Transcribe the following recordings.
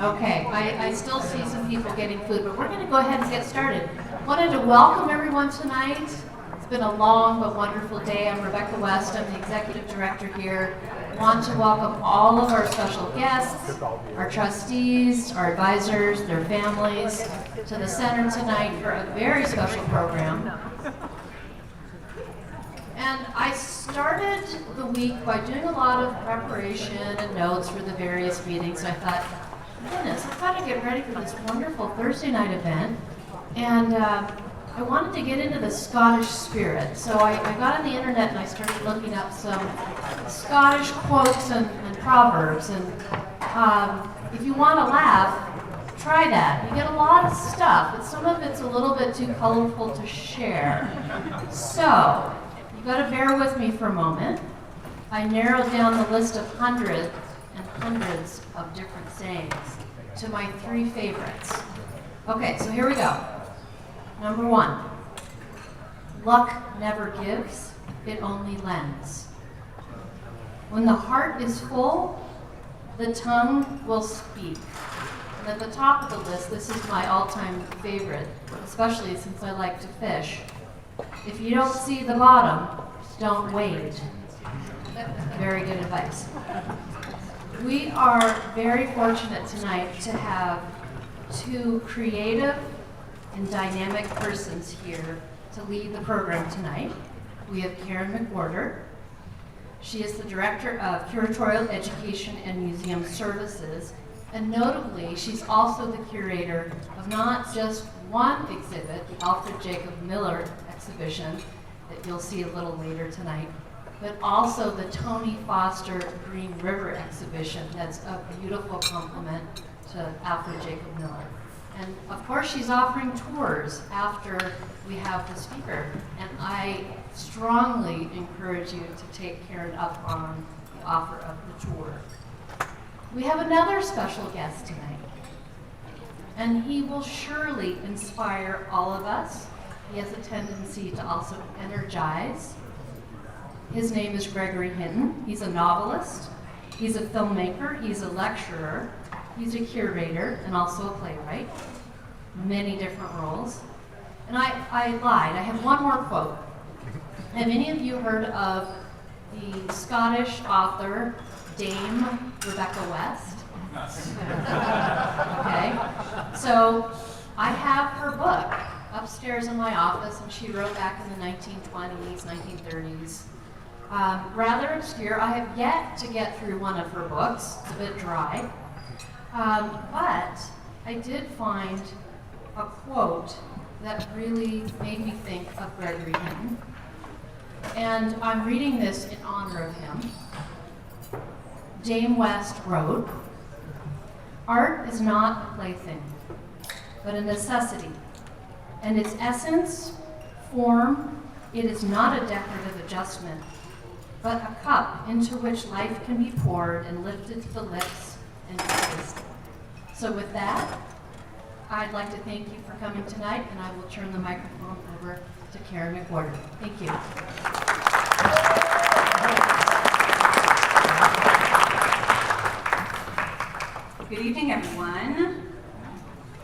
Okay, I still see some people getting food, but we're going to go ahead and get started. Wanted to welcome everyone tonight. It's been a long but wonderful day. I'm Rebecca West. I'm the executive director here. Want to welcome all of our special guests, our trustees, our advisors, their families, to the center tonight for a very special program. And I started the week by doing a lot of preparation and notes for the various meetings. I thought, goodness, I've got to get ready for this wonderful Thursday night event. And I wanted to get into the Scottish spirit. So I got on the internet and I started looking up some Scottish quotes and proverbs. And if you want to laugh, try that. You get a lot of stuff, but some of it's a little bit too colorful to share. So you've got to bear with me for a moment. I narrowed down the list of hundreds and hundreds of different sayings to my three favorites. Okay, so here we go. Number one, luck never gives, it only lends. When the heart is full, the tongue will speak. And at the top of the list, this is my all-time favorite, especially since I like to fish. If you don't see the bottom, don't wade. Very good advice. We are very fortunate tonight to have two creative and dynamic persons here to lead the program tonight. We have Karen McWhorter. She is the Director of Curatorial Education and Museum Services, and notably, she's also the curator of not just one exhibit, the Alfred Jacob Miller exhibition that you'll see a little later tonight, but also the Tony Foster Green River exhibition. That's a beautiful compliment to Alfred Jacob Miller. And of course, she's offering tours after we have the speaker. And I strongly encourage you to take Karen up on the offer of the tour. We have another special guest tonight. And he will surely inspire all of us. He has a tendency to also energize. His name is Gregory Hinton. He's a novelist. He's a filmmaker. He's a lecturer. He's a curator and also a playwright, many different roles. And I lied, I have one more quote. Have any of you heard of the Scottish author, Dame Rebecca West? Okay, so I have her book upstairs in my office, and she wrote back in the 1920s, 1930s. Rather obscure. I have yet to get through one of her books. It's a bit dry. But I did find a quote that really made me think of Gregory Hinton. And I'm reading this in honor of him. Dame West wrote, "Art is not a plaything, but a necessity. And its essence, form, it is not a decorative adjustment, but a cup into which life can be poured and lifted to the lips and tasted." So with that, I'd like to thank you for coming tonight, and I will turn the microphone over to Karen McWhorter. Thank you. Good evening, everyone.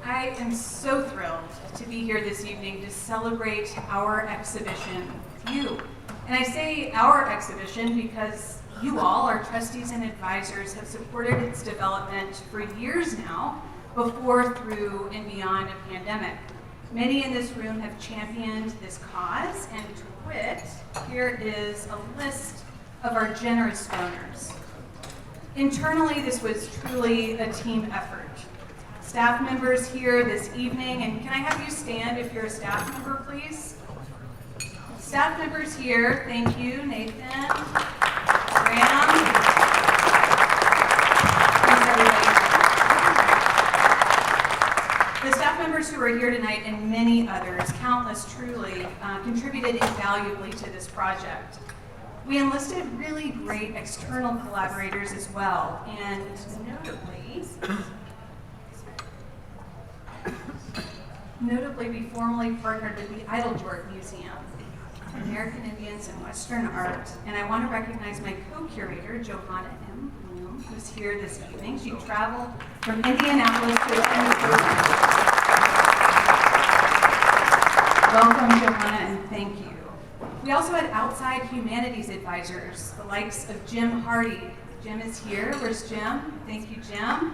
I am so thrilled to be here this evening to celebrate our exhibition with you. And I say our exhibition because you all, our trustees and advisors, have supported its development for years now, before, through, and beyond a pandemic. Many in this room have championed this cause, and to wit, here is a list of our generous donors. Internally, this was truly a team effort. Staff members here this evening, and can I have you stand if you're a staff member, please? Staff members here, thank you, Nathan, Graham. Thanks, everybody. The staff members who are here tonight and many others, countless truly, contributed invaluably to this project. We enlisted really great external collaborators as well, and notably we formally partnered with the Idledorp Museum. American Indians and Western Art, and I want to recognize my co-curator, Johanna M. Bloom, who's here this evening. She traveled from Indianapolis to attend the program. Welcome, Johanna, and thank you. We also had outside humanities advisors, the likes of Jim Hardy. Jim is here. Where's Jim? Thank you, Jim.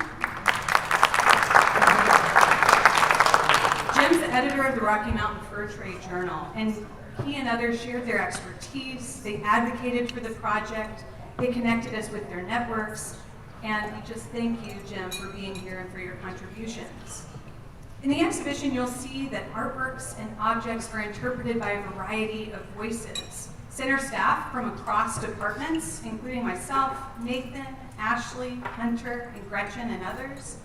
Jim's the editor of the Rocky Mountain Fur Trade Journal, and he and others shared their expertise. They advocated for the project. They connected us with their networks, and we just thank you, Jim, for being here and for your contributions. In the exhibition, you'll see that artworks and objects are interpreted by a variety of voices. Center staff from across departments, including myself, Nathan, Ashley, Hunter, and Gretchen, and others,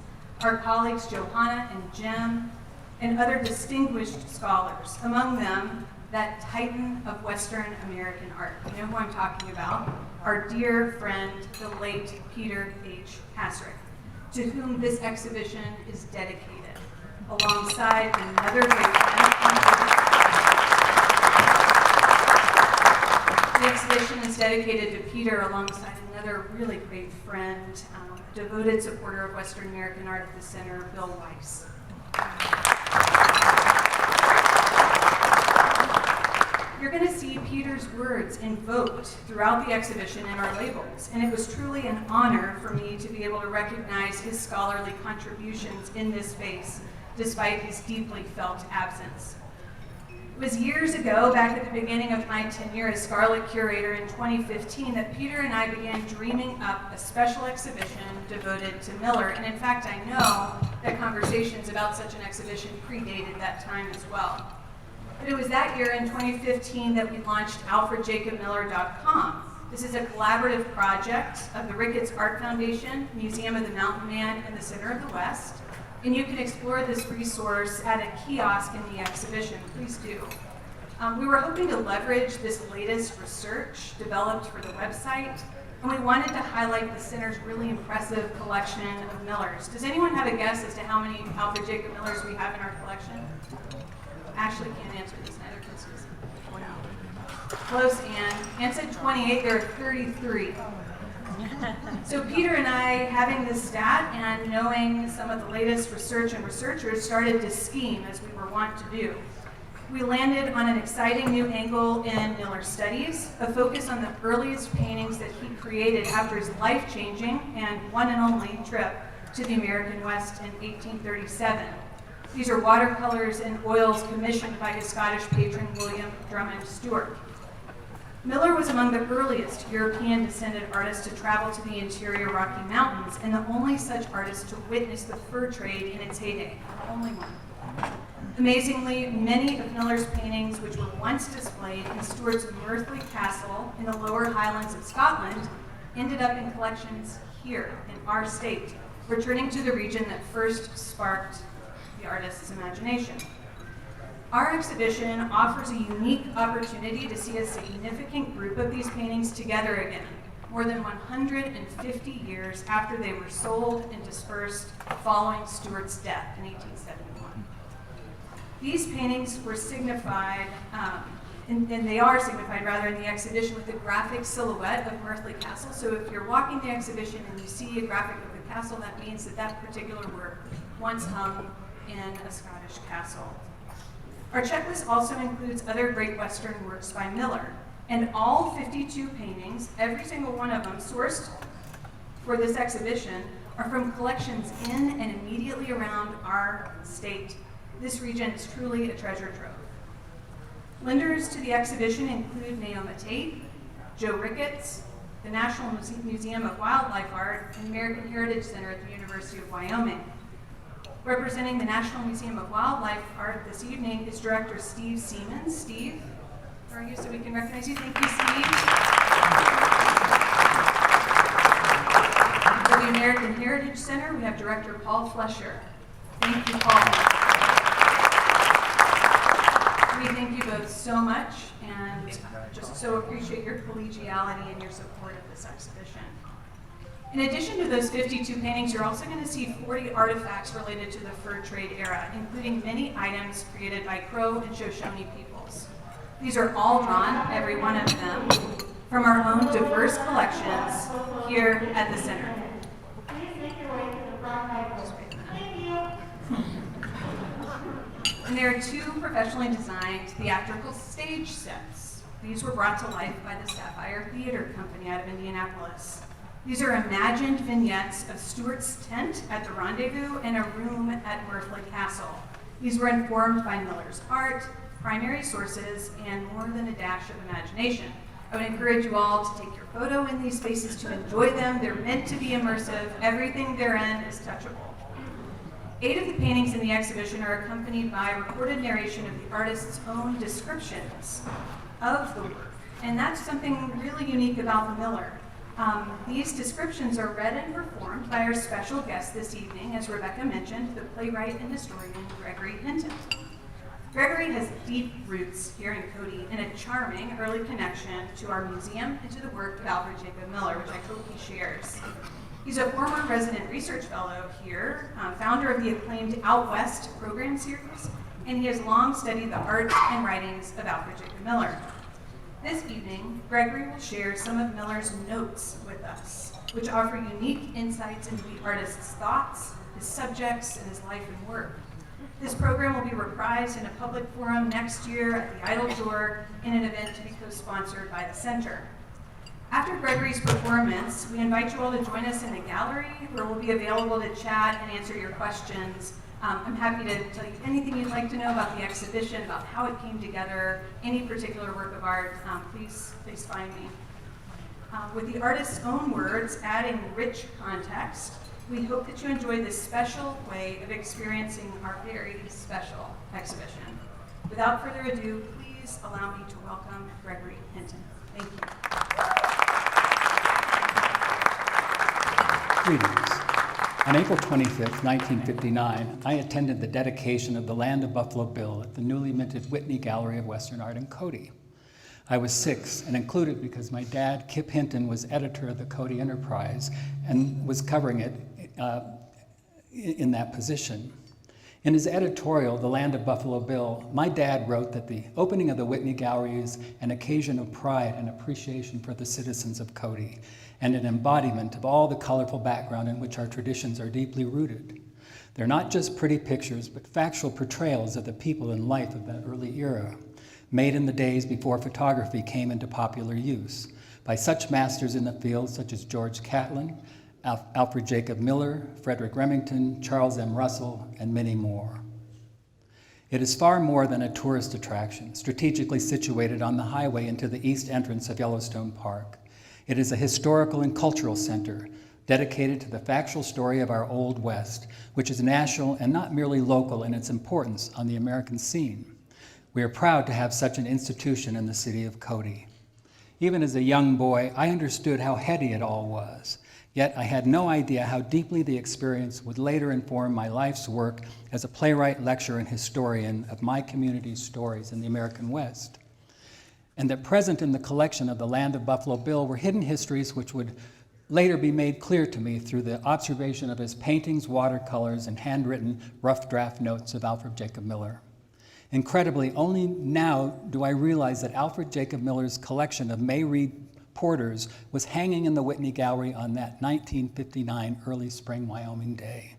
our colleagues Johanna and Jim, and other distinguished scholars, among them that titan of Western American art. You know who I'm talking about? Our dear friend, the late Peter H. Hassrick, to whom this exhibition is dedicated, alongside another great friend. The exhibition is dedicated to Peter alongside another really great friend, a devoted supporter of Western American art at the Center, Bill Weiss. You're going to see Peter's words invoked throughout the exhibition in our labels, and it was truly an honor for me to be able to recognize his scholarly contributions in this space, despite his deeply felt absence. It was years ago, back at the beginning of my tenure as Scarlet Curator in 2015, that Peter and I began dreaming up a special exhibition devoted to Miller, and in fact I know that conversations about such an exhibition predated that time as well. But it was that year in 2015 that we launched AlfredJacobMiller.com. This is a collaborative project of the Ricketts Art Foundation, Museum of the Mountain Man, and the Center of the West. And you can explore this resource at a kiosk in the exhibition. Please do. We were hoping to leverage this latest research developed for the website, and we wanted to highlight the Center's really impressive collection of Millers. Does anyone have a guess as to how many Alfred Jacob Millers we have in our collection? Ashley can't answer this, neither can Susan. Close, Anne. Anne said 28, there are 33. So Peter and I, having this stat and knowing some of the latest research and researchers, started to scheme as we were wont to do. We landed on an exciting new angle in Miller's studies, a focus on the earliest paintings that he created after his life-changing and one and only trip to the American West in 1837. These are watercolors and oils commissioned by his Scottish patron, William Drummond Stewart. Miller was among the earliest European-descended artists to travel to the interior Rocky Mountains, and the only such artist to witness the fur trade in its heyday, the only one. Amazingly, many of Miller's paintings, which were once displayed in Stewart's Merthley Castle in the lower Highlands of Scotland, ended up in collections here in our state, returning to the region that first sparked the artist's imagination. Our exhibition offers a unique opportunity to see a significant group of these paintings together again, more than 150 years after they were sold and dispersed following Stewart's death in 1871. These paintings were signified, and they are signified rather in the exhibition with a graphic silhouette of Merthley Castle. So if you're walking the exhibition and you see a graphic of the castle, that means that that particular work once hung in a Scottish castle. Our checklist also includes other great Western works by Miller, and all 52 paintings, every single one of them sourced for this exhibition, are from collections in and immediately around our state. This region is truly a treasure trove. Lenders to the exhibition include Naoma Tate, Joe Ricketts, the National Museum of Wildlife Art, and American Heritage Center at the University of Wyoming. Representing the National Museum of Wildlife Art this evening is Director Steve Siemens. Steve, where are you so we can recognize you? Thank you, Steve. For the American Heritage Center, we have Director Paul Flesher. Thank you, Paul. We thank you both so much and just so appreciate your collegiality and your support of this exhibition. In addition to those 52 paintings, you're also going to see 40 artifacts related to the fur trade era, including many items created by Crow and Shoshone peoples. These are all drawn, every one of them, from our own diverse collections here at the center. And there are two professionally designed theatrical stage sets. These were brought to life by the Sapphire Theater Company out of Indianapolis. These are imagined vignettes of Stuart's tent at the Rendezvous and a room at Mirthley Castle. These were informed by Miller's art, primary sources, and more than a dash of imagination. I would encourage you all to take your photo in these spaces to enjoy them. They're meant to be immersive. Everything therein is touchable. 8 of the paintings in the exhibition are accompanied by recorded narration of the artist's own descriptions of the work. And that's something really unique about Miller. These descriptions are read and performed by our special guest this evening, as Rebecca mentioned, the playwright and historian Gregory Hinton. Gregory has deep roots here in Cody and a charming early connection to our museum and to the work of Alfred Jacob Miller, which I hope he shares. He's a former resident research fellow here, founder of the acclaimed Out West program series, and he has long studied the art and writings of Alfred Jacob Miller. This evening, Gregory will share some of Miller's notes with us, which offer unique insights into the artist's thoughts, his subjects, and his life and work. This program will be reprised in a public forum next year at the Idle Door in an event to be co-sponsored by the Center. After Gregory's performance, we invite you all to join us in the gallery where we'll be available to chat and answer your questions. I'm happy to tell you anything you'd like to know about the exhibition, about how it came together, any particular work of art, please find me. With the artist's own words adding rich context, we hope that you enjoy this special way of experiencing our very special exhibition. Without further ado, please allow me to welcome Gregory Hinton. Thank you. Greetings. On April 25th, 1959, I attended the dedication of the Land of Buffalo Bill at the newly minted Whitney Gallery of Western Art in Cody. I was 6 and included because my dad, Kip Hinton, was editor of the Cody Enterprise and was covering it in that position. In his editorial, The Land of Buffalo Bill, my dad wrote that the opening of the Whitney Gallery is an occasion of pride and appreciation for the citizens of Cody, and an embodiment of all the colorful background in which our traditions are deeply rooted. They're not just pretty pictures, but factual portrayals of the people and life of that early era, made in the days before photography came into popular use, by such masters in the field such as George Catlin, Alfred Jacob Miller, Frederick Remington, Charles M. Russell, and many more. It is far more than a tourist attraction, strategically situated on the highway into the east entrance of Yellowstone Park. It is a historical and cultural center dedicated to the factual story of our Old West, which is national and not merely local in its importance on the American scene. We are proud to have such an institution in the city of Cody. Even as a young boy, I understood how heady it all was. Yet I had no idea how deeply the experience would later inform my life's work as a playwright, lecturer, and historian of my community's stories in the American West. And that present in the collection of the Land of Buffalo Bill were hidden histories which would later be made clear to me through the observation of his paintings, watercolors, and handwritten rough draft notes of Alfred Jacob Miller. Incredibly, only now do I realize that Alfred Jacob Miller's collection of May Reed Porters was hanging in the Whitney Gallery on that 1959 early spring Wyoming day.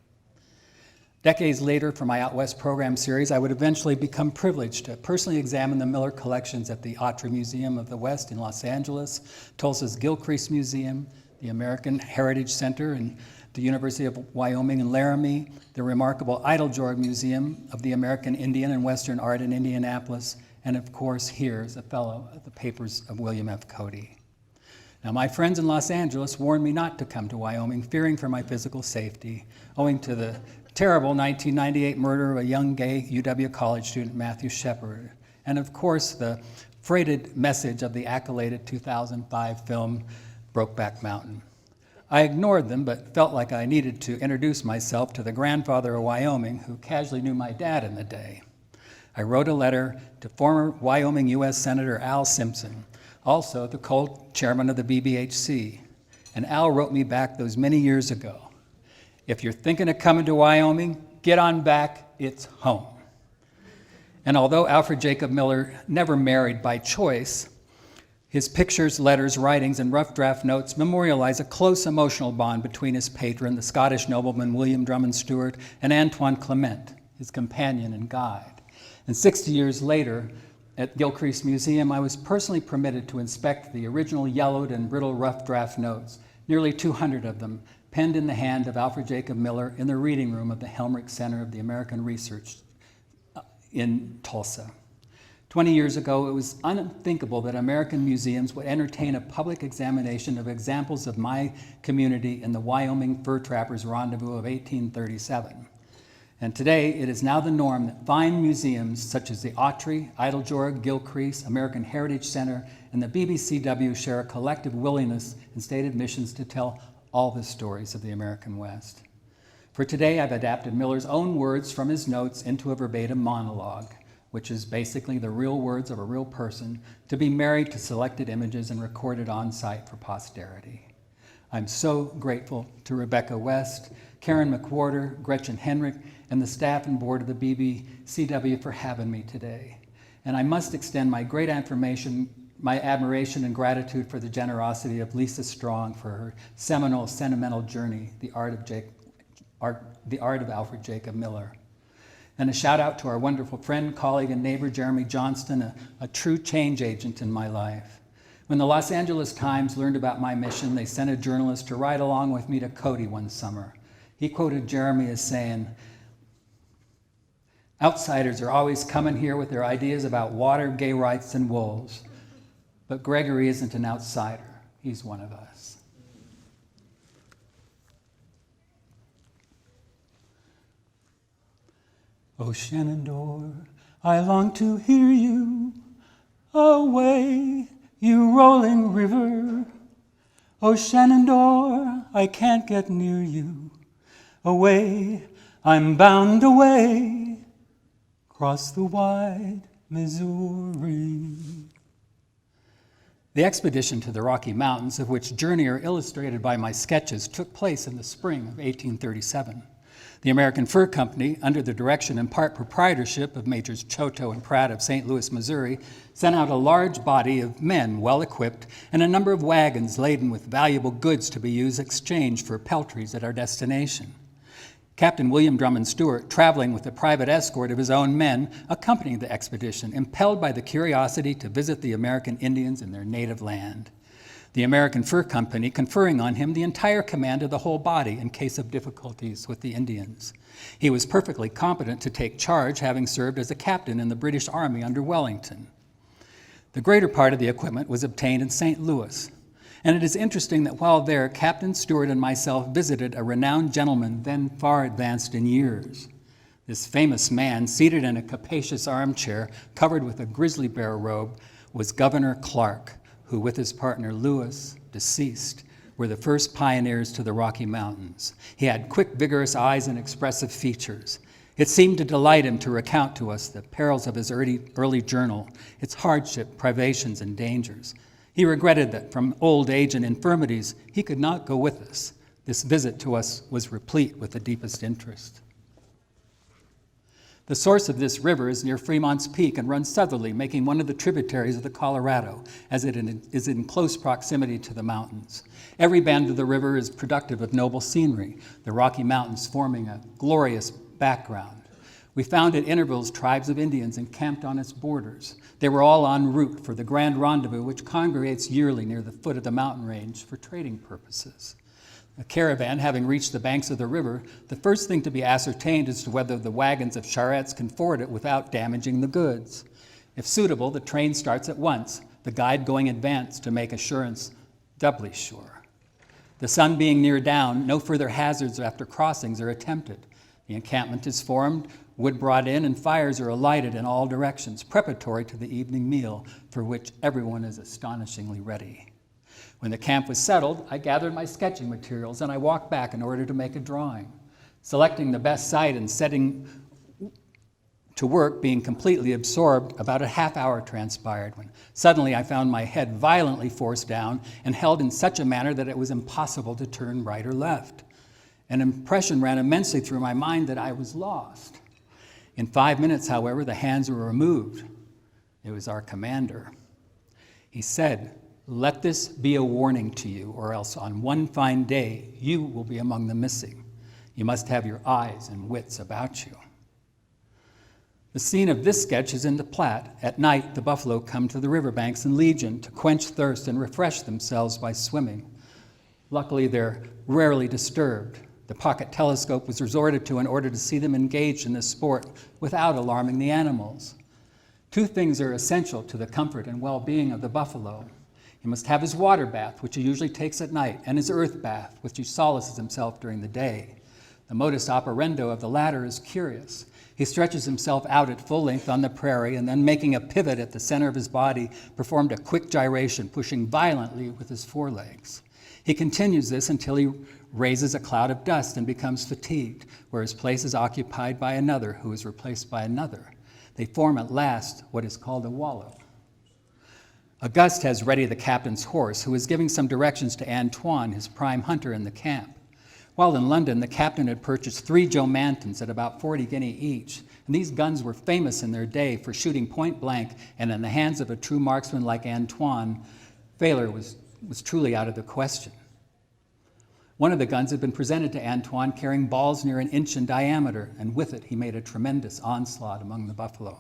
Decades later, for my Out West program series, I would eventually become privileged to personally examine the Miller collections at the Autry Museum of the West in Los Angeles, Tulsa's Gilcrease Museum, the American Heritage Center, and the University of Wyoming in Laramie, the remarkable Idle-Door Museum of the American Indian and Western Art in Indianapolis, and of course here as a fellow at the Papers of William F. Cody. Now, my friends in Los Angeles warned me not to come to Wyoming, fearing for my physical safety, owing to the terrible 1998 murder of a young gay UW college student, Matthew Shepard, and of course the freighted message of the accoladed 2005 film Brokeback Mountain. I ignored them, but felt like I needed to introduce myself to the grandfather of Wyoming, who casually knew my dad in the day. I wrote a letter to former Wyoming U.S. Senator Al Simpson, also the co-chairman of the BBHC, and Al wrote me back those many years ago. If you're thinking of coming to Wyoming, get on back, it's home. And although Alfred Jacob Miller never married by choice, his pictures, letters, writings, and rough draft notes memorialize a close emotional bond between his patron, the Scottish nobleman William Drummond Stewart, and Antoine Clement, his companion and guide. And 60 years later, at Gilcrease Museum, I was personally permitted to inspect the original yellowed and brittle rough draft notes, nearly 200 of them, penned in the hand of Alfred Jacob Miller in the reading room of the Hassrick Center of the American Research in Tulsa. 20 years ago, it was unthinkable that American museums would entertain a public examination of examples of my community in the Wyoming fur trappers' rendezvous of 1837. And today, it is now the norm that fine museums such as the Autry, Eiteljorg, Gilcrease, American Heritage Center, and the BBCW share a collective willingness and stated missions to tell all the stories of the American West. For today, I've adapted Miller's own words from his notes into a verbatim monologue, which is basically the real words of a real person, to be married to selected images and recorded on site for posterity. I'm so grateful to Rebecca West, Karen McWhorter, Gretchen Henrich, and the staff and board of the BBCW for having me today. And I must extend my great admiration and gratitude for the generosity of Lisa Strong for her seminal, sentimental journey, The Art of Alfred Jacob Miller. And a shout out to our wonderful friend, colleague, and neighbor, Jeremy Johnston, a true change agent in my life. When the Los Angeles Times learned about my mission, they sent a journalist to ride along with me to Cody one summer. He quoted Jeremy as saying, "Outsiders are always coming here with their ideas about water, gay rights, and wolves. But Gregory isn't an outsider. He's one of us." Oh, Shenandoah, I long to hear you. Away, you rolling river. Oh, Shenandoah, I can't get near you. Away, I'm bound away, across the wide Missouri. The expedition to the Rocky Mountains, of which journey are illustrated by my sketches, took place in the spring of 1837. The American Fur Company, under the direction and part proprietorship of Majors Choteau and Pratt of St. Louis, Missouri, sent out a large body of men well-equipped and a number of wagons laden with valuable goods to be used exchange for peltries at our destination. Captain William Drummond Stewart, traveling with a private escort of his own men, accompanied the expedition, impelled by the curiosity to visit the American Indians in their native land. The American Fur Company conferring on him the entire command of the whole body in case of difficulties with the Indians. He was perfectly competent to take charge, having served as a captain in the British Army under Wellington. The greater part of the equipment was obtained in St. Louis. And it is interesting that while there, Captain Stewart and myself visited a renowned gentleman then far advanced in years. This famous man, seated in a capacious armchair covered with a grizzly bear robe, was Governor Clark, who with his partner Lewis, deceased, were the first pioneers to the Rocky Mountains. He had quick, vigorous eyes and expressive features. It seemed to delight him to recount to us the perils of his early journal, its hardship, privations, and dangers. He regretted that from old age and infirmities, he could not go with us. This visit to us was replete with the deepest interest. The source of this river is near Fremont's Peak and runs southerly, making one of the tributaries of the Colorado, as it is in close proximity to the mountains. Every bend of the river is productive of noble scenery, the Rocky Mountains forming a glorious background. We found at intervals tribes of Indians encamped on its borders. They were all en route for the grand rendezvous, which congregates yearly near the foot of the mountain range for trading purposes. A caravan, having reached the banks of the river, the first thing to be ascertained is to whether the wagons of charrettes can ford it without damaging the goods. If suitable, the train starts at once, the guide going in advance to make assurance doubly sure. The sun being near down, no further hazards after crossings are attempted. The encampment is formed, wood brought in, and fires are lighted in all directions, preparatory to the evening meal, for which everyone is astonishingly ready. When the camp was settled, I gathered my sketching materials and I walked back in order to make a drawing. Selecting the best site and setting to work, being completely absorbed, about a half hour transpired when suddenly I found my head violently forced down and held in such a manner that it was impossible to turn right or left. An impression ran immensely through my mind that I was lost. In 5 minutes, however, the hands were removed. It was our commander. He said, "Let this be a warning to you, or else on one fine day you will be among the missing. You must have your eyes and wits about you." The scene of this sketch is in the Platte. At night, the buffalo come to the riverbanks in legion to quench thirst and refresh themselves by swimming. Luckily, they're rarely disturbed. The pocket telescope was resorted to in order to see them engaged in this sport without alarming the animals. Two things are essential to the comfort and well-being of the buffalo. He must have his water bath, which he usually takes at night, and his earth bath, which he solaces himself during the day. The modus operandi of the latter is curious. He stretches himself out at full length on the prairie and then, making a pivot at the center of his body, performed a quick gyration, pushing violently with his forelegs. He continues this until he raises a cloud of dust and becomes fatigued, where his place is occupied by another who is replaced by another. They form at last what is called a wallow. Auguste has ready the captain's horse, who is giving some directions to Antoine, his prime hunter in the camp. While in London, the captain had purchased 3 Joe Mantons at about 40 guineas each, and these guns were famous in their day for shooting point blank, and in the hands of a true marksman like Antoine, failure was truly out of the question. One of the guns had been presented to Antoine carrying balls near an inch in diameter, and with it he made a tremendous onslaught among the buffalo.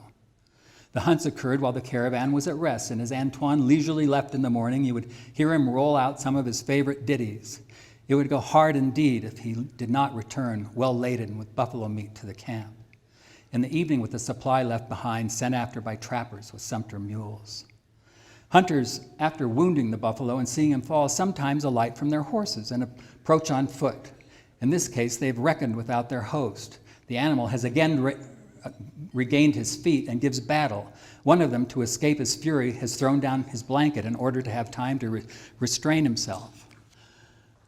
The hunts occurred while the caravan was at rest, and as Antoine leisurely left in the morning, you would hear him roll out some of his favorite ditties. It would go hard indeed if he did not return well laden with buffalo meat to the camp. In the evening, with the supply left behind, sent after by trappers with sumpter mules. Hunters, after wounding the buffalo and seeing him fall, sometimes alight from their horses and approach on foot. In this case, they've reckoned without their host. The animal has again regained his feet and gives battle. One of them, to escape his fury, has thrown down his blanket in order to have time to restrain himself.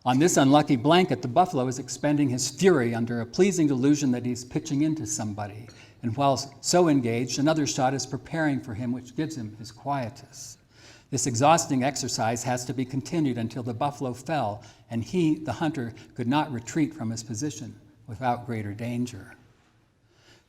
On this unlucky blanket, the buffalo is expending his fury under a pleasing delusion that he's pitching into somebody. And while so engaged, another shot is preparing for him, which gives him his quietus. This exhausting exercise has to be continued until the buffalo fell, and he, the hunter, could not retreat from his position without greater danger.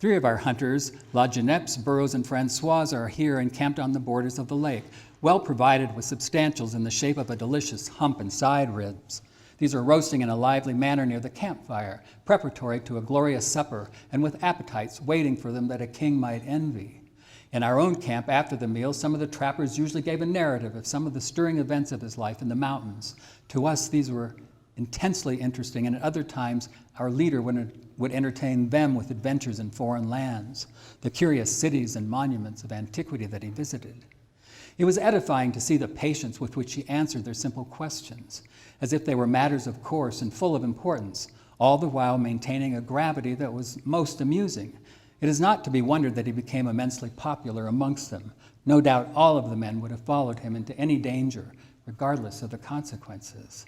3 of our hunters, La Genepes, Burroughs, and Francois, are here encamped on the borders of the lake, well provided with substantials in the shape of a delicious hump and side ribs. These are roasting in a lively manner near the campfire, preparatory to a glorious supper, and with appetites waiting for them that a king might envy. In our own camp, after the meal, some of the trappers usually gave a narrative of some of the stirring events of his life in the mountains. To us, these were intensely interesting, and at other times, our leader would entertain them with adventures in foreign lands, the curious cities and monuments of antiquity that he visited. It was edifying to see the patience with which he answered their simple questions, as if they were matters of course and full of importance, all the while maintaining a gravity that was most amusing. It is not to be wondered that he became immensely popular amongst them. No doubt all of the men would have followed him into any danger, regardless of the consequences.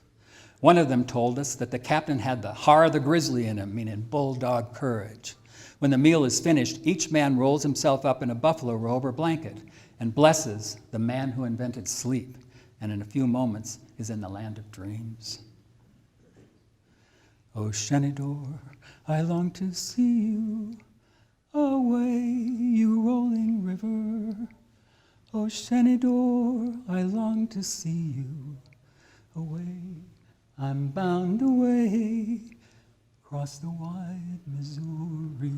One of them told us that the captain had the har of the grizzly in him, meaning bulldog courage. When the meal is finished, each man rolls himself up in a buffalo robe or blanket and blesses the man who invented sleep, and in a few moments is in the land of dreams. O Shenandoah, I long to see you, away, you rolling river. O Shenandoah, I long to see you, away, I'm bound away, across the wide Missouri.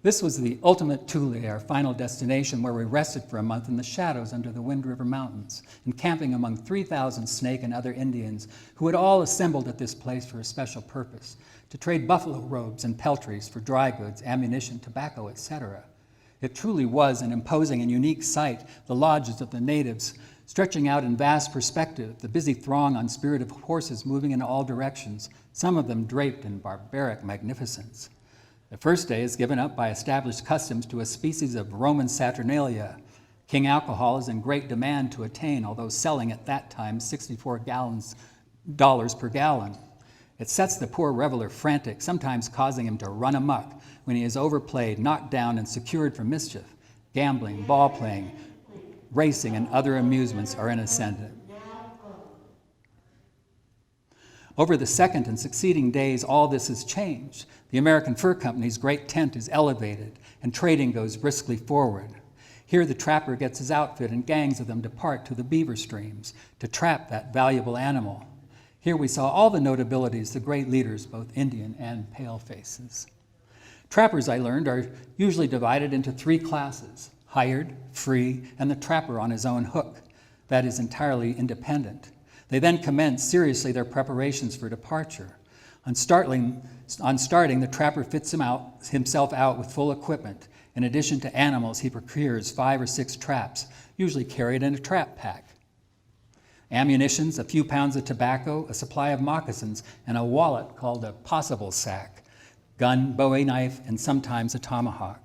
This was the ultimate Tule, our final destination, where we rested for a month in the shadows under the Wind River Mountains, encamping among 3,000 Snake and other Indians who had all assembled at this place for a special purpose, to trade buffalo robes and peltries for dry goods, ammunition, tobacco, etc. It truly was an imposing and unique sight, the lodges of the natives stretching out in vast perspective, the busy throng on spirited horses moving in all directions, some of them draped in barbaric magnificence. The first day is given up by established customs to a species of Roman Saturnalia. King alcohol is in great demand to attain, although selling at that time $64 per gallon. It sets the poor reveler frantic, sometimes causing him to run amok when he is overplayed, knocked down, and secured for mischief. Gambling, ball playing, racing, and other amusements are in ascendant. Over the second and succeeding days, all this has changed. The American Fur Company's great tent is elevated, and trading goes briskly forward. Here the trapper gets his outfit, and gangs of them depart to the beaver streams to trap that valuable animal. Here we saw all the notabilities, the great leaders, both Indian and palefaces. Trappers, I learned, are usually divided into three classes: hired, free, and the trapper on his own hook. That is entirely independent. They then commence seriously their preparations for departure. On starting, the trapper fits himself out with full equipment. In addition to animals, he procures 5 or 6 traps, usually carried in a trap pack. Ammunitions, a few pounds of tobacco, a supply of moccasins, and a wallet called a possible sack, gun, bowie knife, and sometimes a tomahawk.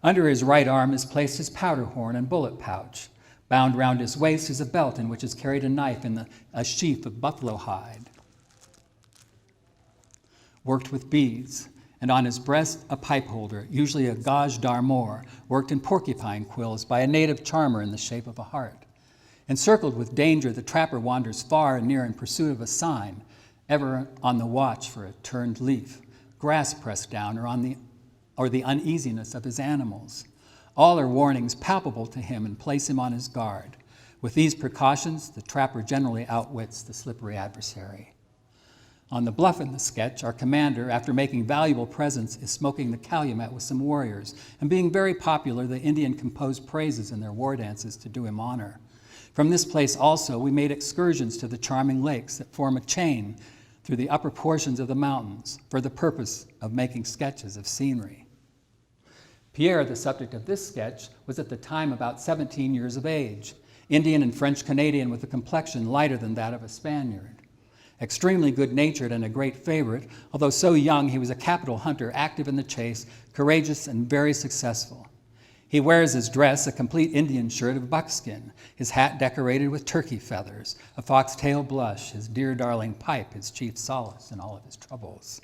Under his right arm is placed his powder horn and bullet pouch. Bound round his waist is a belt in which is carried a knife in a sheath of buffalo hide, worked with beads, and on his breast a pipe holder, usually a gage d'armor, worked in porcupine quills by a native charmer in the shape of a heart. Encircled with danger, the trapper wanders far and near in pursuit of a sign, ever on the watch for a turned leaf, grass pressed down, or the uneasiness of his animals. All are warnings palpable to him and place him on his guard. With these precautions, the trapper generally outwits the slippery adversary. On the bluff in the sketch, our commander, after making valuable presents, is smoking the calumet with some warriors, and being very popular, the Indian composed praises in their war dances to do him honor. From this place also, we made excursions to the charming lakes that form a chain through the upper portions of the mountains for the purpose of making sketches of scenery. Pierre, the subject of this sketch, was at the time about 17 years of age, Indian and French-Canadian with a complexion lighter than that of a Spaniard. Extremely good-natured and a great favorite, although so young he was a capital hunter, active in the chase, courageous and very successful. He wears as dress a complete Indian shirt of buckskin, his hat decorated with turkey feathers, a foxtail blush, his dear darling pipe, his chief solace in all of his troubles.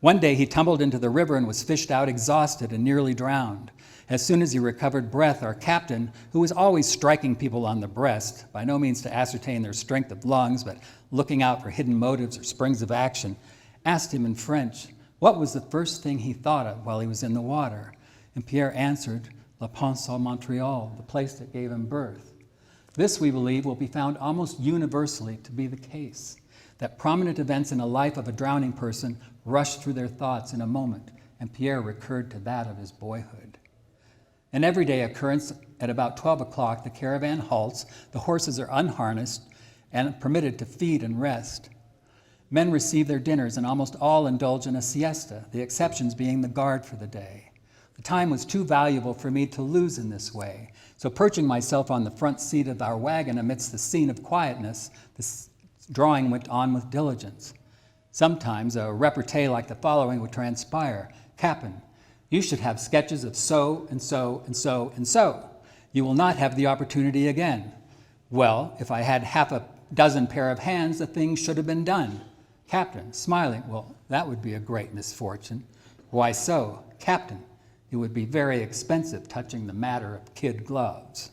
One day he tumbled into the river and was fished out exhausted and nearly drowned. As soon as he recovered breath, our captain, who was always striking people on the breast, by no means to ascertain their strength of lungs, but looking out for hidden motives or springs of action, asked him in French what was the first thing he thought of while he was in the water. And Pierre answered, La Pense à Montreal, the place that gave him birth. This, we believe, will be found almost universally to be the case, that prominent events in the life of a drowning person rush through their thoughts in a moment, and Pierre recurred to that of his boyhood. An everyday occurrence, at about 12 o'clock, the caravan halts, the horses are unharnessed and permitted to feed and rest. Men receive their dinners, and almost all indulge in a siesta, the exceptions being the guard for the day. The time was too valuable for me to lose in this way, so perching myself on the front seat of our wagon amidst the scene of quietness, the drawing went on with diligence. Sometimes a repartee like the following would transpire. Captain, you should have sketches of so and so and so and so. You will not have the opportunity again. Well, if I had half a dozen pair of hands, the thing should have been done. Captain, smiling, well, that would be a great misfortune. Why so? Captain, it would be very expensive touching the matter of kid gloves.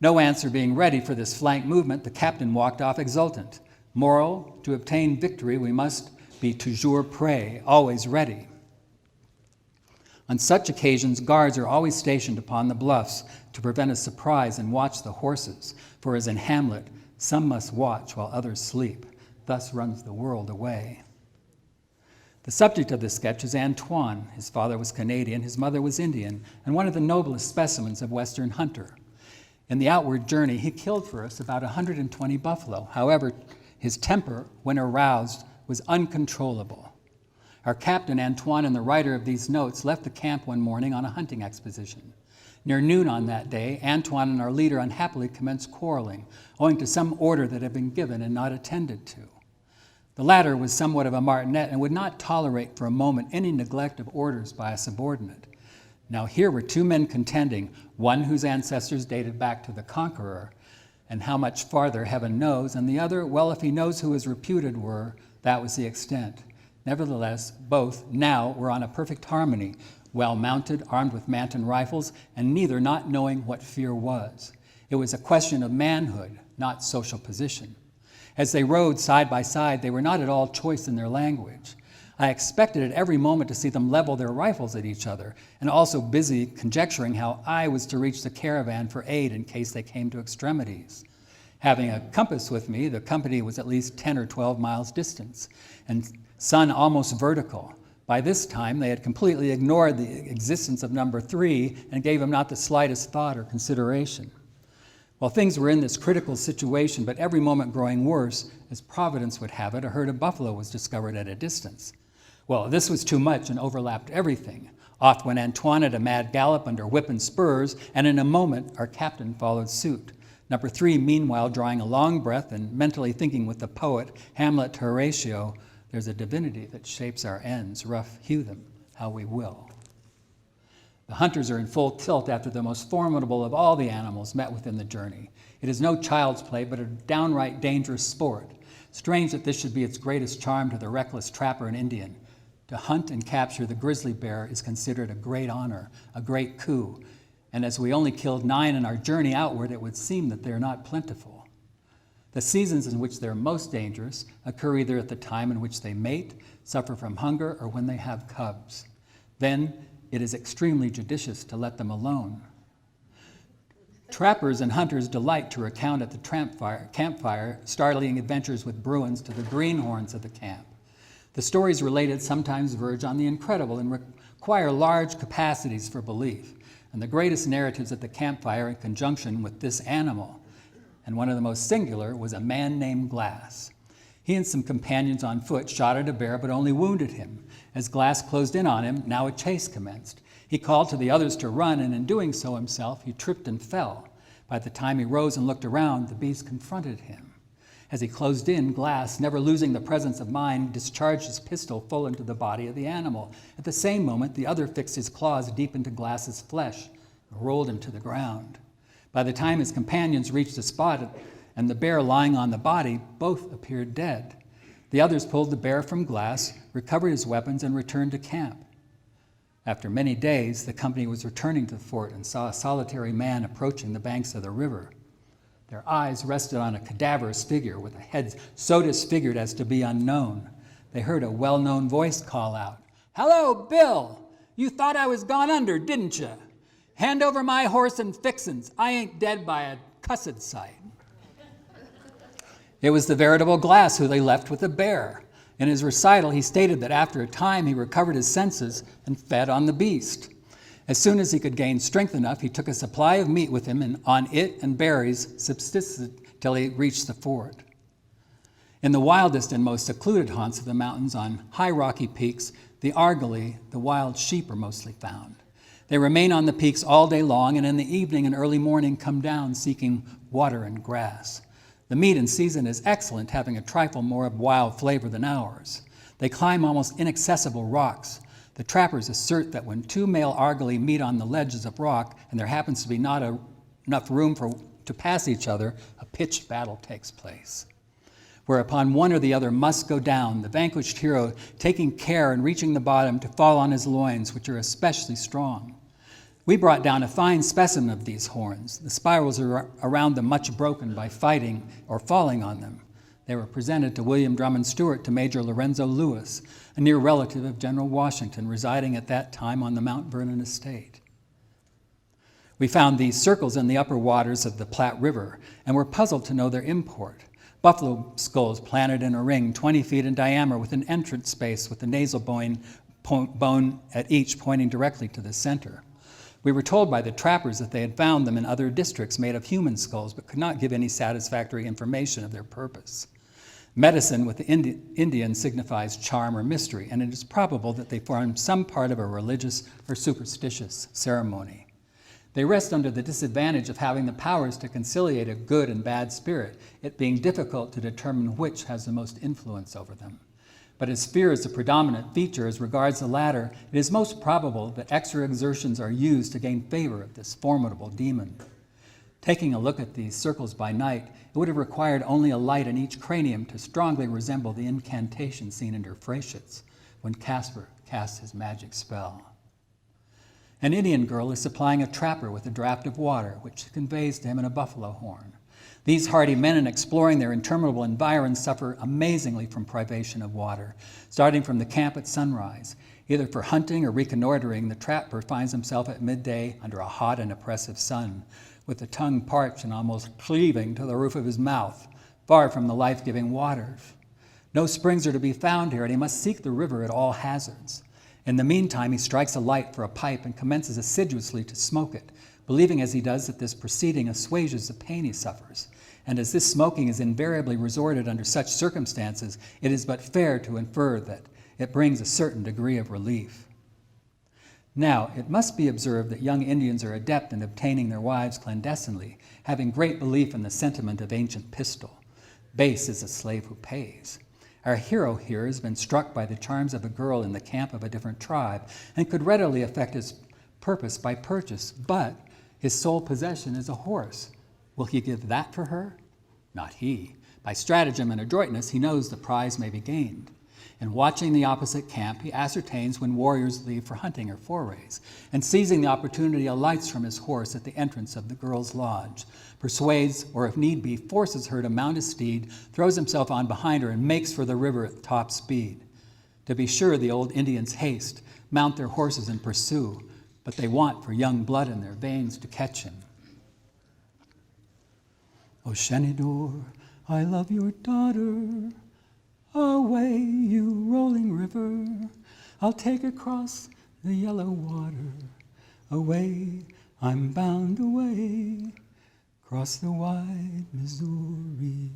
No answer being ready for this flank movement, the captain walked off exultant. Moral, to obtain victory, we must be toujours prêt, always ready. On such occasions, guards are always stationed upon the bluffs to prevent a surprise and watch the horses, for as in Hamlet, some must watch while others sleep. Thus runs the world away. The subject of this sketch is Antoine. His father was Canadian, his mother was Indian, and one of the noblest specimens of Western hunter. In the outward journey, he killed for us about 120 buffalo. However, his temper, when aroused, was uncontrollable. Our captain, Antoine, and the writer of these notes left the camp one morning on a hunting expedition. Near noon on that day, Antoine and our leader unhappily commenced quarreling, owing to some order that had been given and not attended to. The latter was somewhat of a martinet and would not tolerate for a moment any neglect of orders by a subordinate. Now here were two men contending, one whose ancestors dated back to the conqueror, and how much farther heaven knows, and the other, well, if he knows who his reputed were, that was the extent. Nevertheless, both now were on a perfect harmony, well mounted, armed with Manton rifles, and neither not knowing what fear was. It was a question of manhood, not social position. As they rode side by side, they were not at all choice in their language. I expected at every moment to see them level their rifles at each other, and also busy conjecturing how I was to reach the caravan for aid in case they came to extremities. Having a compass with me, the company was at least 10 or 12 miles distant, and sun almost vertical. By this time, they had completely ignored the existence of number 3 and gave him not the slightest thought or consideration. Well, things were in this critical situation, but every moment growing worse, as Providence would have it, a herd of buffalo was discovered at a distance. Well, this was too much and overlapped everything. Off went Antoine at a mad gallop under whip and spurs, and in a moment our captain followed suit. Number 3, meanwhile, drawing a long breath and mentally thinking with the poet Hamlet to Horatio, "There's a divinity that shapes our ends, rough hew them how we will." The hunters are in full tilt after the most formidable of all the animals met within the journey. It is no child's play, but a downright dangerous sport. Strange that this should be its greatest charm to the reckless trapper and Indian. To hunt and capture the grizzly bear is considered a great honor, a great coup, and as we only killed 9 in our journey outward, it would seem that they are not plentiful. The seasons in which they're most dangerous occur either at the time in which they mate, suffer from hunger, or when they have cubs. Then it is extremely judicious to let them alone. Trappers and hunters delight to recount at the campfire startling adventures with Bruins to the greenhorns of the camp. The stories related sometimes verge on the incredible and require large capacities for belief, and the greatest narratives at the campfire in conjunction with this animal. And one of the most singular was a man named Glass. He and some companions on foot shot at a bear but only wounded him. As Glass closed in on him, now a chase commenced. He called to the others to run, and in doing so himself, he tripped and fell. By the time he rose and looked around, the beast confronted him. As he closed in, Glass, never losing the presence of mind, discharged his pistol full into the body of the animal. At the same moment, the other fixed his claws deep into Glass's flesh and rolled him to the ground. By the time his companions reached the spot and the bear lying on the body, both appeared dead. The others pulled the bear from Glass, recovered his weapons, and returned to camp. After many days, the company was returning to the fort and saw a solitary man approaching the banks of the river. Their eyes rested on a cadaverous figure with a head so disfigured as to be unknown. They heard a well-known voice call out, "Hello, Bill! You thought I was gone under, didn't you? Hand over my horse and fixins. I ain't dead by a cussed sight." It was the veritable Glass who they left with the bear. In his recital, he stated that after a time he recovered his senses and fed on the beast. As soon as he could gain strength enough, he took a supply of meat with him and on it and berries subsisted till he reached the fort. In the wildest and most secluded haunts of the mountains on high rocky peaks, the argali, the wild sheep, are mostly found. They remain on the peaks all day long, and in the evening and early morning come down seeking water and grass. The meat in season is excellent, having a trifle more of wild flavor than ours. They climb almost inaccessible rocks. The trappers assert that when 2 male argali meet on the ledges of rock, and there happens to be not enough room to pass each other, a pitched battle takes place, whereupon one or the other must go down, the vanquished hero taking care in reaching the bottom to fall on his loins, which are especially strong. We brought down a fine specimen of these horns. The spirals are around them much broken by fighting or falling on them. They were presented to William Drummond Stewart to Major Lorenzo Lewis, a near relative of General Washington, residing at that time on the Mount Vernon estate. We found these circles in the upper waters of the Platte River and were puzzled to know their import. Buffalo skulls planted in a ring 20 feet in diameter with an entrance space with the nasal bone at each pointing directly to the center. We were told by the trappers that they had found them in other districts made of human skulls, but could not give any satisfactory information of their purpose. Medicine with the Indian signifies charm or mystery, and it is probable that they formed some part of a religious or superstitious ceremony. They rest under the disadvantage of having the powers to conciliate a good and bad spirit, it being difficult to determine which has the most influence over them. But as fear is a predominant feature as regards the latter, it is most probable that extra exertions are used to gain favor of this formidable demon. Taking a look at these circles by night, it would have required only a light in each cranium to strongly resemble the incantation seen in Freyschitz when Casper cast his magic spell. An Indian girl is supplying a trapper with a draught of water, which she conveys to him in a buffalo horn. These hardy men, in exploring their interminable environs, suffer amazingly from privation of water. Starting from the camp at sunrise, either for hunting or reconnoitering, the trapper finds himself at midday under a hot and oppressive sun, with the tongue parched and almost cleaving to the roof of his mouth, far from the life-giving waters. No springs are to be found here, and he must seek the river at all hazards. In the meantime, he strikes a light for a pipe and commences assiduously to smoke it, believing as he does that this proceeding assuages the pain he suffers. And as this smoking is invariably resorted under such circumstances, it is but fair to infer that it brings a certain degree of relief. Now, it must be observed that young Indians are adept in obtaining their wives clandestinely, having great belief in the sentiment of ancient pistol. Base is a slave who pays. Our hero here has been struck by the charms of a girl in the camp of a different tribe and could readily effect his purpose by purchase, but his sole possession is a horse. Will he give that for her? Not he. By stratagem and adroitness, he knows the prize may be gained. In watching the opposite camp, he ascertains when warriors leave for hunting or forays, and seizing the opportunity, alights from his horse at the entrance of the girl's lodge, persuades, or if need be, forces her to mount his steed, throws himself on behind her, and makes for the river at top speed. To be sure, the old Indians haste, mount their horses and pursue, but they want for young blood in their veins to catch him. O Shenandoah, I love your daughter. Away, you rolling river, I'll take across the yellow water. Away, I'm bound away, across the wide Missouri.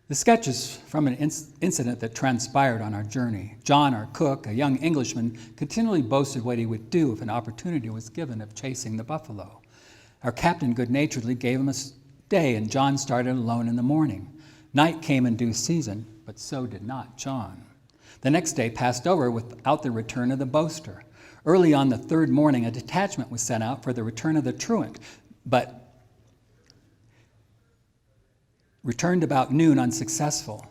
The sketch is from an incident that transpired on our journey. John, our cook, a young Englishman, continually boasted what he would do if an opportunity was given of chasing the buffalo. Our captain good-naturedly gave him a day, and John started alone in the morning. Night came in due season, but so did not John. The next day passed over without the return of the boaster. Early on the third morning, a detachment was sent out for the return of the truant, but returned about noon unsuccessful.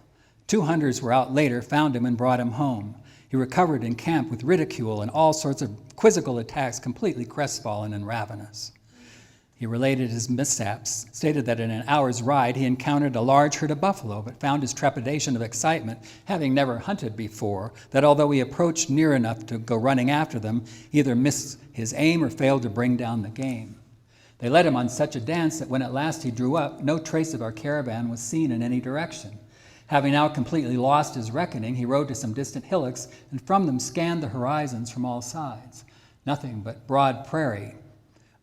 2 hunters were out later, found him, and brought him home. He recovered in camp with ridicule and all sorts of quizzical attacks, completely crestfallen and ravenous. He related his mishaps, stated that in an hour's ride he encountered a large herd of buffalo, but found his trepidation of excitement, having never hunted before, that although he approached near enough to go running after them, either missed his aim or failed to bring down the game. They led him on such a dance that when at last he drew up, no trace of our caravan was seen in any direction. Having now completely lost his reckoning, he rode to some distant hillocks and from them scanned the horizons from all sides. Nothing but broad prairie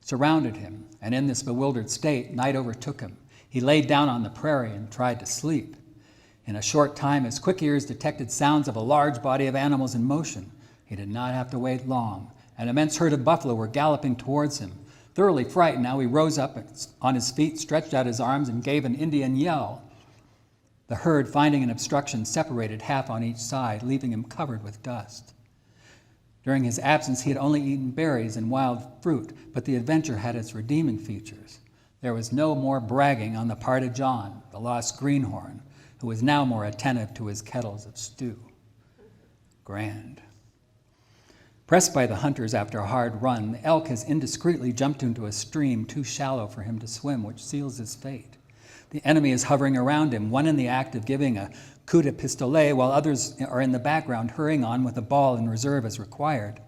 surrounded him, and in this bewildered state, night overtook him. He laid down on the prairie and tried to sleep. In a short time, his quick ears detected sounds of a large body of animals in motion. He did not have to wait long. An immense herd of buffalo were galloping towards him. Thoroughly frightened now, he rose up on his feet, stretched out his arms, and gave an Indian yell. The herd, finding an obstruction, separated half on each side, leaving him covered with dust. During his absence, he had only eaten berries and wild fruit, but the adventure had its redeeming features. There was no more bragging on the part of John, the lost greenhorn, who was now more attentive to his kettles of stew. Grand. Pressed by the hunters after a hard run, the elk has indiscreetly jumped into a stream too shallow for him to swim, which seals his fate. The enemy is hovering around him, one in the act of giving a coup de pistolet, while others are in the background hurrying on with a ball in reserve as required.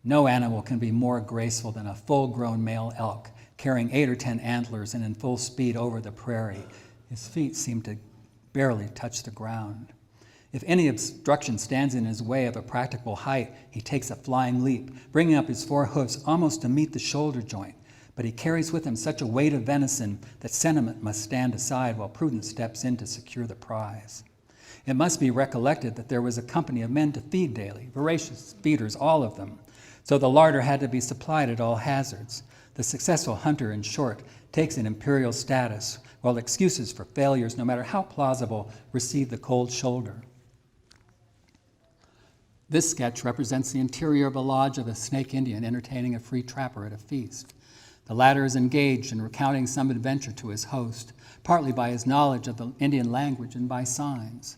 No animal can be more graceful than a full-grown male elk, carrying 8 or 10 antlers and in full speed over the prairie. His feet seem to barely touch the ground. If any obstruction stands in his way of a practicable height, he takes a flying leap, bringing up his 4 hoofs almost to meet the shoulder joint. But he carries with him such a weight of venison that sentiment must stand aside while prudence steps in to secure the prize. It must be recollected that there was a company of men to feed daily, voracious feeders, all of them. So the larder had to be supplied at all hazards. The successful hunter, in short, takes an imperial status, while excuses for failures, no matter how plausible, receive the cold shoulder. This sketch represents the interior of a lodge of a Snake Indian entertaining a free trapper at a feast. The latter is engaged in recounting some adventure to his host, partly by his knowledge of the Indian language and by signs.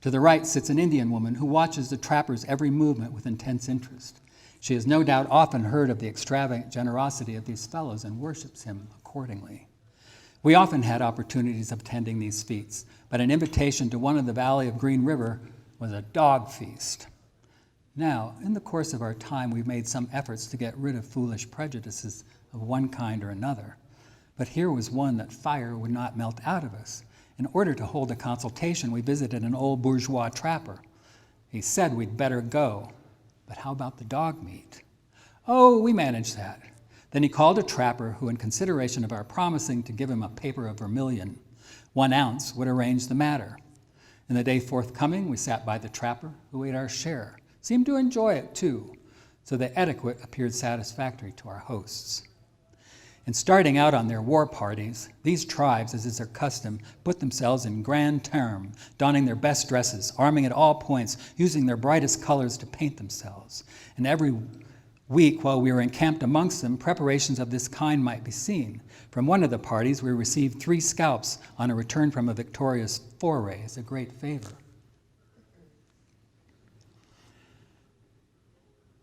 To the right sits an Indian woman who watches the trapper's every movement with intense interest. She has no doubt often heard of the extravagant generosity of these fellows and worships him accordingly. We often had opportunities of attending these feats, but an invitation to one in the valley of Green River was a dog feast. Now, in the course of our time, we've made some efforts to get rid of foolish prejudices of one kind or another, but here was one that fire would not melt out of us. In order to hold a consultation, we visited an old bourgeois trapper. He said we'd better go, but how about the dog meat? Oh, we managed that. Then he called a trapper who, in consideration of our promising to give him a paper of vermilion, 1 ounce, would arrange the matter. In the day forthcoming, we sat by the trapper, who ate our share, seemed to enjoy it too, so the etiquette appeared satisfactory to our hosts. In starting out on their war parties, these tribes, as is their custom, put themselves in grand term, donning their best dresses, arming at all points, using their brightest colors to paint themselves. And every week, while we were encamped amongst them, preparations of this kind might be seen. From one of the parties, we received 3 scalps on a return from a victorious foray as a great favor.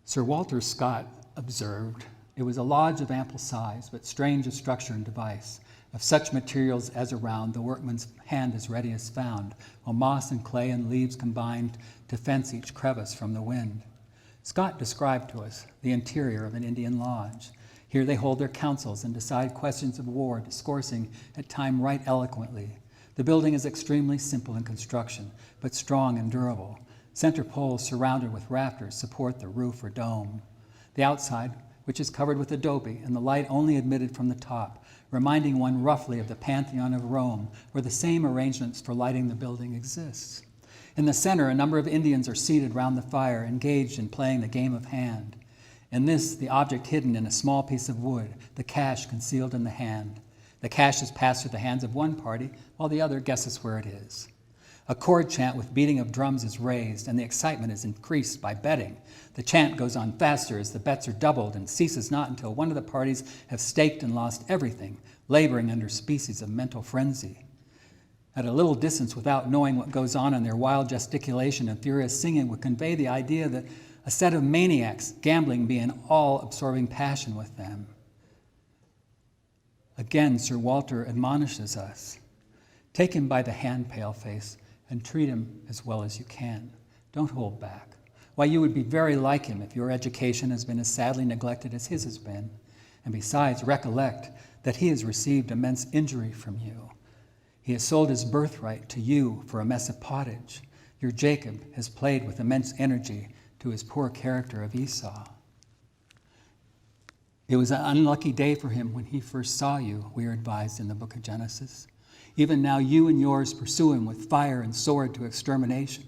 Sir Walter Scott observed, "It was a lodge of ample size, but strange of structure and device. Of such materials as around, the workman's hand as ready as found, while moss and clay and leaves combined to fence each crevice from the wind." Scott described to us the interior of an Indian lodge. Here they hold their councils and decide questions of war, discoursing at time right eloquently. The building is extremely simple in construction, but strong and durable. Center poles surrounded with rafters support the roof or dome. The outside, which is covered with adobe, and the light only admitted from the top, reminding one roughly of the Pantheon of Rome, where the same arrangements for lighting the building exists. In the center, a number of Indians are seated round the fire, engaged in playing the game of hand. In this, the object hidden in a small piece of wood, the cash concealed in the hand. The cash is passed through the hands of one party, while the other guesses where it is. A chord chant with beating of drums is raised, and the excitement is increased by betting. The chant goes on faster as the bets are doubled and ceases not until one of the parties have staked and lost everything, laboring under species of mental frenzy. At a little distance, without knowing what goes on in their wild gesticulation and furious singing, would convey the idea that a set of maniacs, gambling being an all-absorbing passion with them. Again, Sir Walter admonishes us, "Take him by the hand, paleface, and treat him as well as you can. Don't hold back. Why, you would be very like him if your education has been as sadly neglected as his has been. And besides, recollect that he has received immense injury from you. He has sold his birthright to you for a mess of pottage. Your Jacob has played with immense energy to his poor character of Esau. It was an unlucky day for him when he first saw you," we are advised in the book of Genesis. "Even now you and yours pursue him with fire and sword to extermination.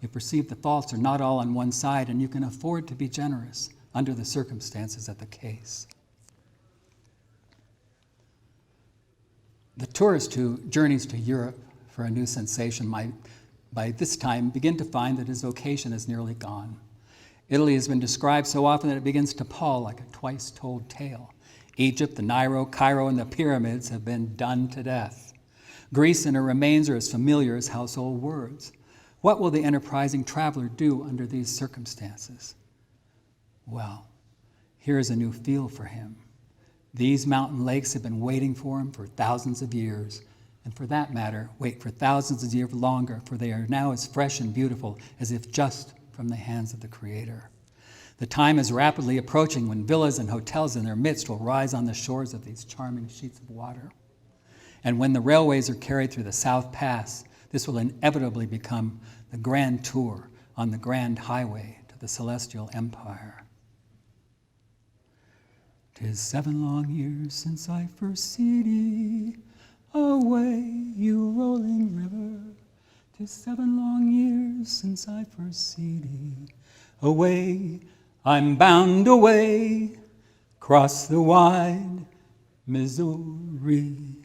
You perceive the faults are not all on one side, and you can afford to be generous under the circumstances of the case." The tourist who journeys to Europe for a new sensation might, by this time, begin to find that his vocation is nearly gone. Italy has been described so often that it begins to pall like a twice-told tale. Egypt, the Nile, Cairo, and the pyramids have been done to death. Greece and her remains are as familiar as household words. What will the enterprising traveler do under these circumstances? Well, here is a new field for him. These mountain lakes have been waiting for him for thousands of years, and for that matter, wait for thousands of years longer, for they are now as fresh and beautiful as if just from the hands of the Creator. The time is rapidly approaching when villas and hotels in their midst will rise on the shores of these charming sheets of water. And when the railways are carried through the South Pass, this will inevitably become the grand tour on the grand highway to the celestial empire. "'Tis 7 long years since I first see thee, away, you rolling river. 'Tis 7 long years since I first see thee, away, I'm bound away, across the wide Missouri."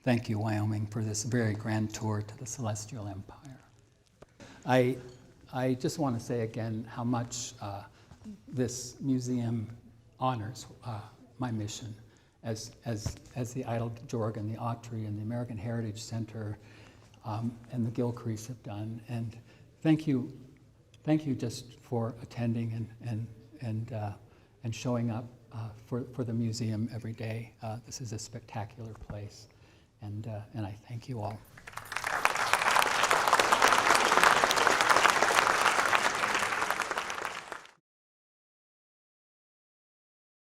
Thank you, Wyoming, for this very grand tour to the Celestial Empire. I just want to say again how much this museum honors my mission as the Idle Jorg and the Autry and the American Heritage Center and the Gilcrease have done. And thank you just for attending and showing up for the museum every day. This is a spectacular place, and I thank you all.